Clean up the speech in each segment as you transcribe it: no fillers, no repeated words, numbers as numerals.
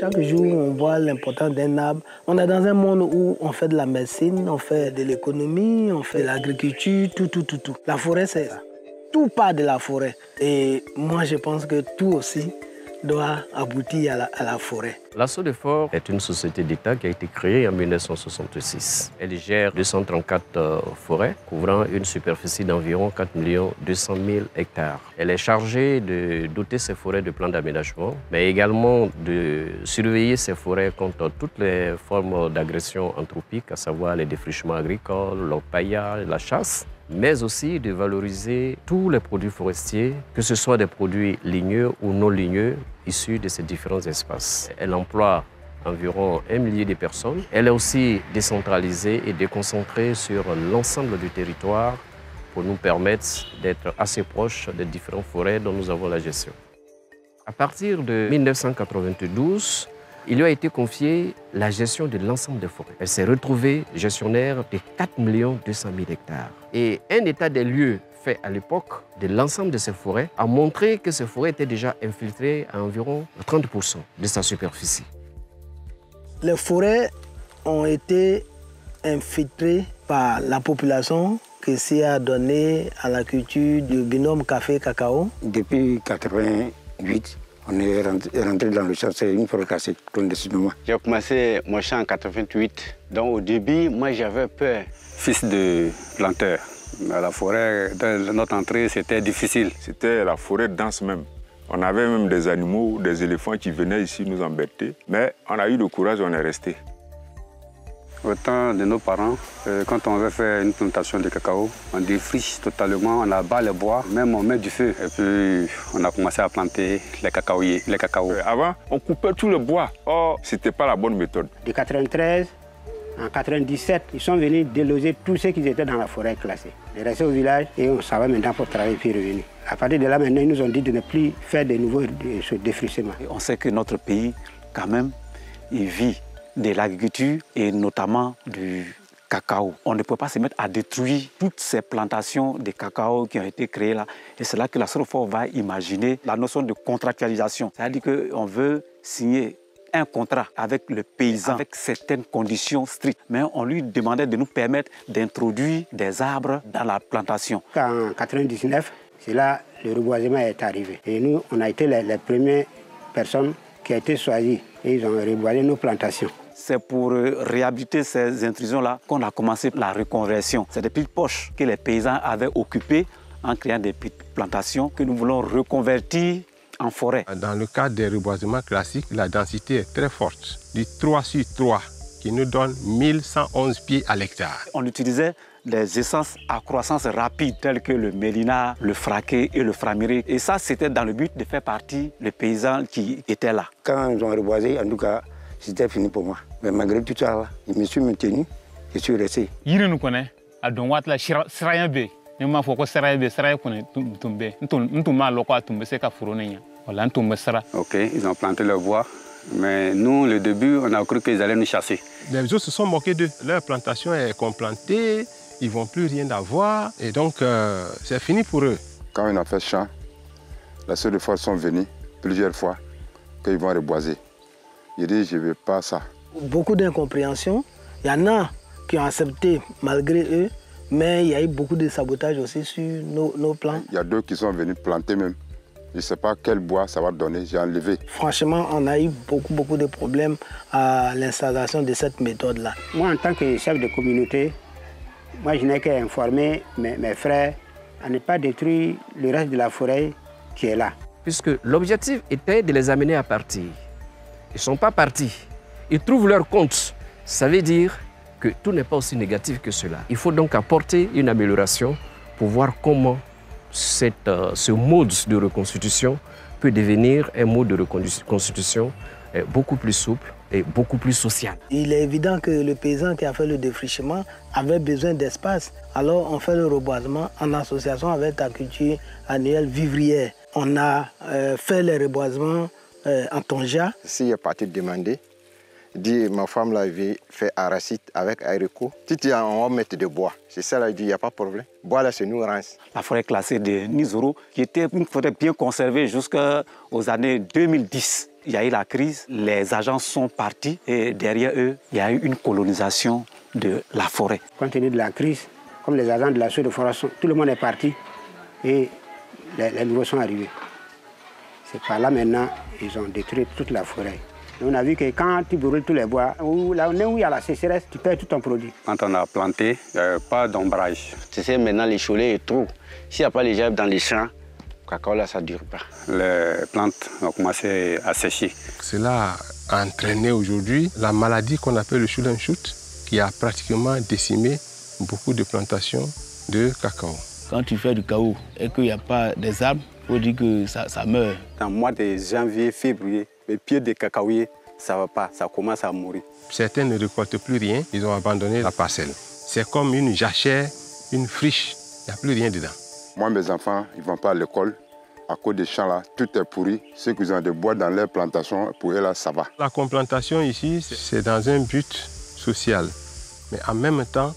Chaque jour, on voit l'importance d'un arbre. On est dans un monde où on fait de la médecine, on fait de l'économie, on fait de l'agriculture, tout. La forêt, c'est ça. Tout part de la forêt. Et moi, je pense que tout aussi doit aboutir à la forêt. La Sodefort est une société d'État qui a été créée en 1966. Elle gère 234 forêts, couvrant une superficie d'environ 4 200 000 hectares. Elle est chargée de doter ces forêts de plans d'aménagement, mais également de surveiller ces forêts contre toutes les formes d'agression anthropique, à savoir les défrichements agricoles, l'orpaillage, la chasse, mais aussi de valoriser tous les produits forestiers, que ce soit des produits ligneux ou non ligneux, issus de ces différents espaces. Elle emploie environ 1 millier de personnes. Elle est aussi décentralisée et déconcentrée sur l'ensemble du territoire pour nous permettre d'être assez proches des différentes forêts dont nous avons la gestion. À partir de 1992, il lui a été confié la gestion de l'ensemble des forêts. Elle s'est retrouvée gestionnaire de 4 200 000 hectares. Et un état des lieux fait à l'époque de l'ensemble de ces forêts a montré que ces forêts étaient déjà infiltrées à environ 30% de sa superficie. Les forêts ont été infiltrées par la population qui s'y a donné à la culture du binôme café-cacao. Depuis 1988, on est rentré dans le champ, c'est une forêt classée, clandestinement. J'ai commencé mon champ en 1988. Donc au début, moi j'avais peur. Fils de planteur. La forêt, dans notre entrée, c'était difficile. C'était la forêt dense même. On avait même des animaux, des éléphants qui venaient ici nous embêter. Mais on a eu le courage, on est resté. Au temps de nos parents, quand on veut faire une plantation de cacao, on défriche totalement, on abat les bois, même on met du feu. Et puis on a commencé à planter les cacaoyers, les cacaos. Avant, on coupait tout le bois. Or, ce n'était pas la bonne méthode. De 93, en 97, ils sont venus déloger tous ceux qui étaient dans la forêt classée. Ils restaient au village et on savait maintenant pour travailler puis revenir. À partir de là, maintenant, ils nous ont dit de ne plus faire de nouveaux défrichements. On sait que notre pays, quand même, il vit de l'agriculture et notamment du cacao. On ne peut pas se mettre à détruire toutes ces plantations de cacao qui ont été créées là. Et c'est là que la Sodefort va imaginer la notion de contractualisation. C'est-à-dire qu'on veut signer un contrat avec le paysan, avec certaines conditions strictes. Mais on lui demandait de nous permettre d'introduire des arbres dans la plantation. En 1999, c'est là le reboisement est arrivé. Et nous, on a été les premières personnes qui ont été choisies. Et ils ont reboisé nos plantations. C'est pour réhabiliter ces intrusions-là qu'on a commencé la reconversion. C'est des petites poches que les paysans avaient occupées en créant des petites plantations que nous voulons reconvertir en forêt. Dans le cadre des reboisements classiques, la densité est très forte, du 3 sur 3, qui nous donne 1111 pieds à l'hectare. On utilisait des essences à croissance rapide, telles que le mélina, le fraqué et le framiré. Et ça, c'était dans le but de faire partie des paysans qui étaient là. Quand ils ont reboisé, en tout cas, c'était fini pour moi. Mais malgré tout ça, là, je me suis maintenu, je suis resté. Nous connaissons, à Donwat, la Sirayabe. Ils ont planté le bois, mais nous, le début, on a cru qu'ils allaient nous chasser. Les autres se sont moqués d'eux. Leur plantation est complantée, ils ne vont plus rien avoir, et donc c'est fini pour eux. Quand on a fait champ, la Sodefort sont venus plusieurs fois qu'ils vont reboiser. J'ai dit, je ne veux pas ça. Beaucoup d'incompréhension. Il y en a qui ont accepté malgré eux, mais il y a eu beaucoup de sabotage aussi sur nos plans. Il y a d'autres qui sont venus planter même. Je ne sais pas quel bois ça va donner, j'ai enlevé. Franchement, on a eu beaucoup de problèmes à l'installation de cette méthode-là. Moi, en tant que chef de communauté, moi, je n'ai qu'à informer mes frères à ne pas détruire le reste de la forêt qui est là. Puisque l'objectif était de les amener à partir. Ils ne sont pas partis. Ils trouvent leur compte. Ça veut dire que tout n'est pas aussi négatif que cela. Il faut donc apporter une amélioration pour voir comment ce mode de reconstitution peut devenir un mode de reconstitution beaucoup plus souple et beaucoup plus social. Il est évident que le paysan qui a fait le défrichement avait besoin d'espace. Alors on fait le reboisement en association avec la culture annuelle vivrière. On a fait le reboisement en tonja. S'il est parti demander, dit ma femme là fait arachide avec aéricot. On va mettre de bois. C'est ça là, il dit il n'y a pas de problème. Bois là c'est nous rince. La forêt classée de Nizoro, qui était une forêt bien conservée jusqu'aux années 2010. il y a eu la crise, les agents sont partis et derrière eux, il y a eu une colonisation de la forêt. Compte tenu de la crise, comme les agents de la Sceaux de Forêt, tout le monde est parti et les nouveaux sont arrivés. C'est par là maintenant, ils ont détruit toute la forêt. Et on a vu que quand tu brûles tous les bois, là où il y a la sécheresse, tu perds tout ton produit. Quand on a planté, il n'y avait pas d'ombrage. Tu sais, maintenant, les cholets est trop. S'il n'y a pas les herbes dans les champs, le cacao, là, ça ne dure pas. Les plantes ont commencé à sécher. Cela a entraîné aujourd'hui la maladie qu'on appelle le shoot and shoot, qui a pratiquement décimé beaucoup de plantations de cacao. Quand tu fais du cacao et qu'il n'y a pas des arbres, il faut dire que ça meurt. Dans le mois de janvier, février, les pieds des cacaoyers, ça ne va pas, ça commence à mourir. Certains ne récoltent plus rien, ils ont abandonné la parcelle. C'est comme une jachère, une friche, il n'y a plus rien dedans. Moi, mes enfants, ils ne vont pas à l'école. À cause des champs là, tout est pourri. Ceux qui ont des bois dans leurs plantations, pour eux là, ça va. La complantation ici, c'est dans un but social, mais en même temps,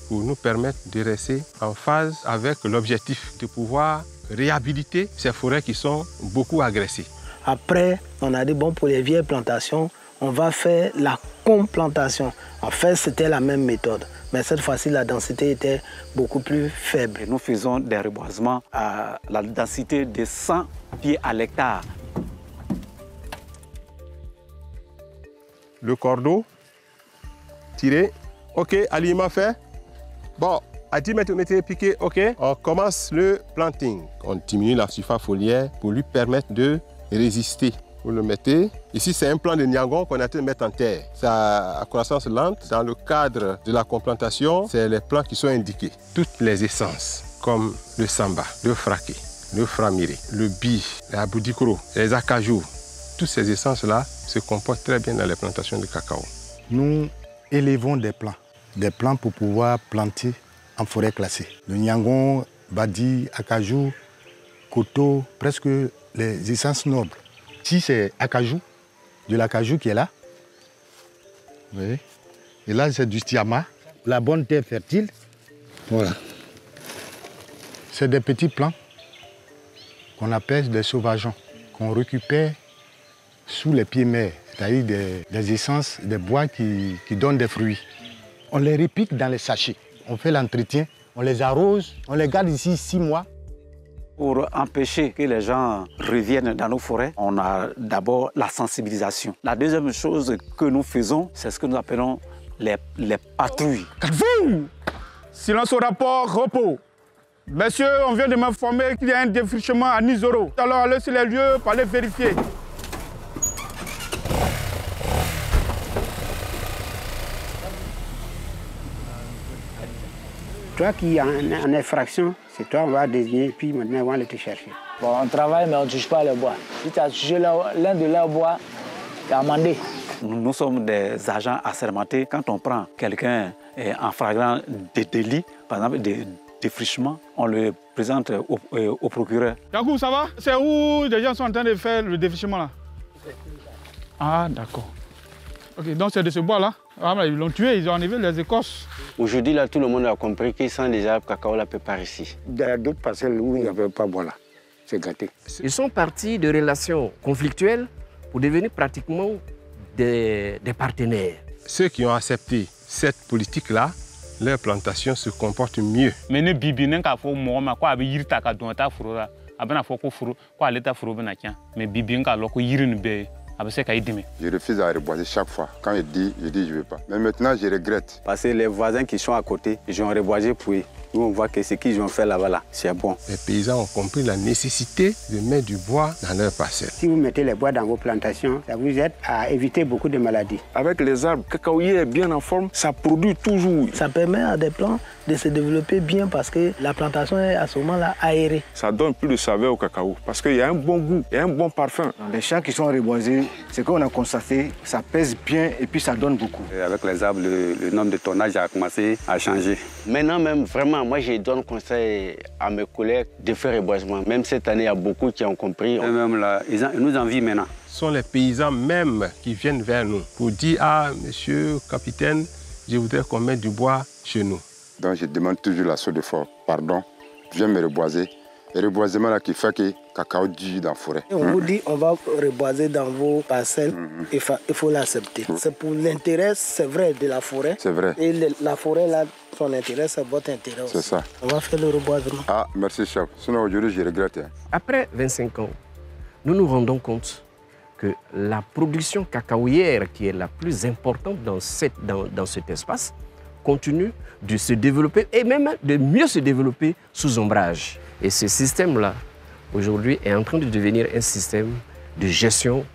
pour nous permettre de rester en phase avec l'objectif de pouvoir réhabiliter ces forêts qui sont beaucoup agressées. Après, on a dit, bon, pour les vieilles plantations, on va faire la complantation. En fait, c'était la même méthode, mais cette fois-ci, la densité était beaucoup plus faible. Et nous faisons des reboisements à la densité de 100 pieds à l'hectare. Le cordeau, tiré. OK, aliment fait. Bon, à 10 mètres piqué, OK. On commence le planting. On diminue la surface foliaire pour lui permettre de résister. Vous le mettez. Ici, c'est un plant de Niangon qu'on a été mettre en terre. C'est à croissance lente. Dans le cadre de la complantation, c'est les plants qui sont indiqués. Toutes les essences, comme le samba, le fraqué, le framiré, le bi, l'aboudicro, les acajou, toutes ces essences-là se comportent très bien dans les plantations de cacao. Nous élevons des plants pour pouvoir planter en forêt classée. Le Niangon, badi, acajou, coteau, presque les essences nobles. Si c'est acajou, de l'acajou qui est là, vous voyez. Et là c'est du stiama, la bonne terre fertile. Voilà. C'est des petits plants qu'on appelle des sauvageons, qu'on récupère sous les pieds mers, c'est-à-dire des essences, des bois qui donnent des fruits. On les repique dans les sachets, on fait l'entretien, on les arrose, on les garde ici 6 mois. Pour empêcher que les gens reviennent dans nos forêts, on a d'abord la sensibilisation. La deuxième chose que nous faisons, c'est ce que nous appelons les patrouilles. Vous, silence au rapport, repos. Messieurs, on vient de m'informer qu'il y a un défrichement à Nizoro. Alors allez sur les lieux pour aller vérifier. Toi qui es en infraction, c'est toi on va désigner, puis maintenant on va aller te chercher. Bon, on travaille, mais on ne touche pas le bois. Si tu as touché l'un de leurs bois, tu es amendé. Nous sommes des agents assermentés. Quand on prend quelqu'un en flagrant de délit, par exemple des défrichements, on le présente au procureur. Yakou, ça va? C'est où les gens sont en train de faire le défrichement là? Ah, d'accord. Ok, donc c'est de ce bois là. Ah, ils l'ont tué, ils ont enlevé les écorces. Aujourd'hui, là, tout le monde a compris que sans les arbres, cacao, là, peut pas ici. Il y a d'autres parcelles où il n'y avait pas bois là. C'est gâté. Ils sont partis de relations conflictuelles pour devenir pratiquement des partenaires. Ceux qui ont accepté cette politique-là, leurs plantations se comportent mieux. Mais ne bibine ka fo mo ma kwa be yirta ka don ta furo la abana fo ko furo kwa leta furo bena kyan mais bibine ka loko yirin be abese ka idime. Je refuse à reboiser chaque fois. Quand il dit, je dis je ne veux pas. Mais maintenant, je regrette. Parce que les voisins qui sont à côté, ils ont reboisé pour eux. Nous, on voit que ce qu'ils ont fait là-bas, c'est bon. Les paysans ont compris la nécessité de mettre du bois dans leurs parcelles. Si vous mettez les bois dans vos plantations, ça vous aide à éviter beaucoup de maladies. Avec les arbres, le cacaoyer est bien en forme, ça produit toujours. Ça permet à des plants de se développer bien parce que la plantation est à ce moment-là aérée. Ça donne plus de saveur au cacao parce qu'il y a un bon goût et un bon parfum. Dans les champs qui sont reboisés, ce qu'on a constaté, ça pèse bien et puis ça donne beaucoup. Et avec les arbres, le nombre de tonnages a commencé à changer. Maintenant même, vraiment, moi je donne conseil à mes collègues de faire reboisement. Même cette année, il y a beaucoup qui ont compris. Et même là, ils nous envient maintenant. Ce sont les paysans même qui viennent vers nous pour dire « Ah, monsieur capitaine, je voudrais qu'on mette du bois chez nous. » Donc je demande toujours la Sceaux de Fort, pardon, viens me reboiser. Le reboisement là qui fait que le cacao dure dans la forêt. Et on vous dit on va reboiser dans vos parcelles, il faut l'accepter. C'est pour l'intérêt, c'est vrai, de la forêt. C'est vrai. Et la forêt là, son intérêt, c'est votre intérêt aussi. C'est ça. On va faire le reboisement. Ah, merci chef. Sinon aujourd'hui je regrette. Hein. Après 25 ans, nous nous rendons compte que la production cacaoyère qui est la plus importante dans cet espace continue de se développer et même de mieux se développer sous ombrage. Et ce système-là, aujourd'hui, est en train de devenir un système de gestion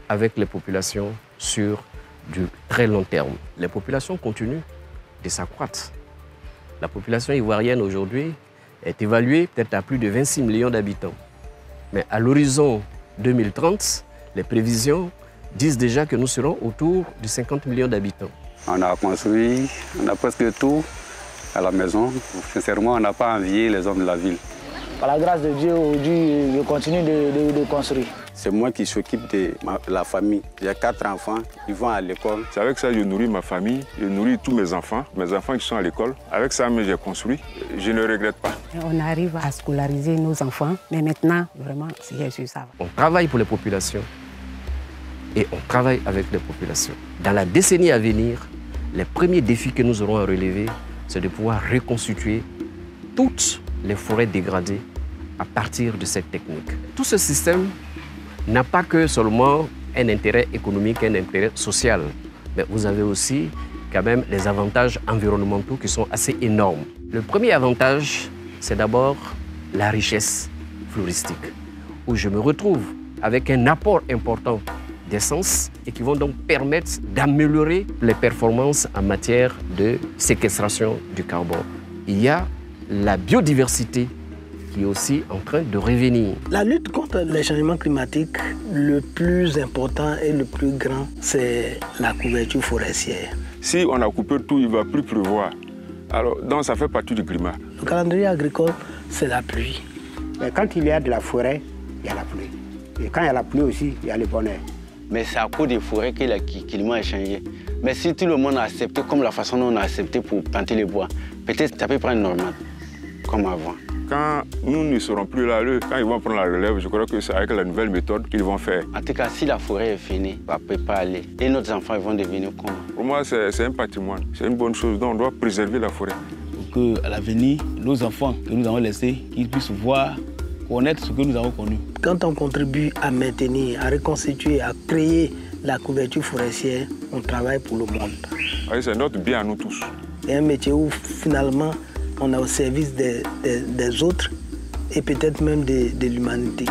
avec les populations sur du très long terme. Les populations continuent de s'accroître. La population ivoirienne aujourd'hui est évaluée peut-être à plus de 26 millions d'habitants. Mais à l'horizon 2030, les prévisions disent déjà que nous serons autour de 50 millions d'habitants. On a construit, on a presque tout à la maison. Sincèrement, on n'a pas envié les hommes de la ville. Par la grâce de Dieu, aujourd'hui, je continue de construire. C'est moi qui s'occupe de la famille. J'ai 4 enfants, ils vont à l'école. C'est avec ça que je nourris ma famille, je nourris tous mes enfants qui sont à l'école. Avec ça, j'ai construit. Je ne regrette pas. On arrive à scolariser nos enfants, mais maintenant, vraiment, c'est sur ça. On travaille pour les populations et on travaille avec les populations. Dans la décennie à venir, les premiers défis que nous aurons à relever, c'est de pouvoir reconstituer toutes les forêts dégradées à partir de cette technique. Tout ce système n'a pas que seulement un intérêt économique, un intérêt social, mais vous avez aussi quand même les avantages environnementaux qui sont assez énormes. Le premier avantage, c'est d'abord la richesse floristique, où je me retrouve avec un apport important d'essence et qui vont donc permettre d'améliorer les performances en matière de séquestration du carbone. Il y a la biodiversité qui est aussi en train de revenir. La lutte contre les changements climatiques, le plus important et le plus grand, c'est la couverture forestière. Si on a coupé tout, il ne va plus pleuvoir. Alors, donc ça fait partie du climat. Le calendrier agricole, c'est la pluie. Mais quand il y a de la forêt, il y a la pluie. Et quand il y a la pluie aussi, il y a le bonheur. Mais c'est à cause des forêts que le climat a changé. Mais si tout le monde a accepté comme la façon dont on a accepté pour planter les bois, peut-être ça peut prendre normal, comme avant. Quand nous ne serons plus là, quand ils vont prendre la relève, je crois que c'est avec la nouvelle méthode qu'ils vont faire. En tout cas, si la forêt est finie, on ne peut pas aller. Et nos enfants vont devenir comment? Pour moi, c'est un patrimoine. C'est une bonne chose. Donc on doit préserver la forêt. Pour qu'à l'avenir, nos enfants que nous avons laissés, qu'ils puissent voir, connaître ce que nous avons connu. Quand on contribue à maintenir, à reconstituer, à créer la couverture forestière, on travaille pour le monde. Oui, c'est notre bien à nous tous. C'est un métier où finalement on est au service des autres et peut-être même de l'humanité.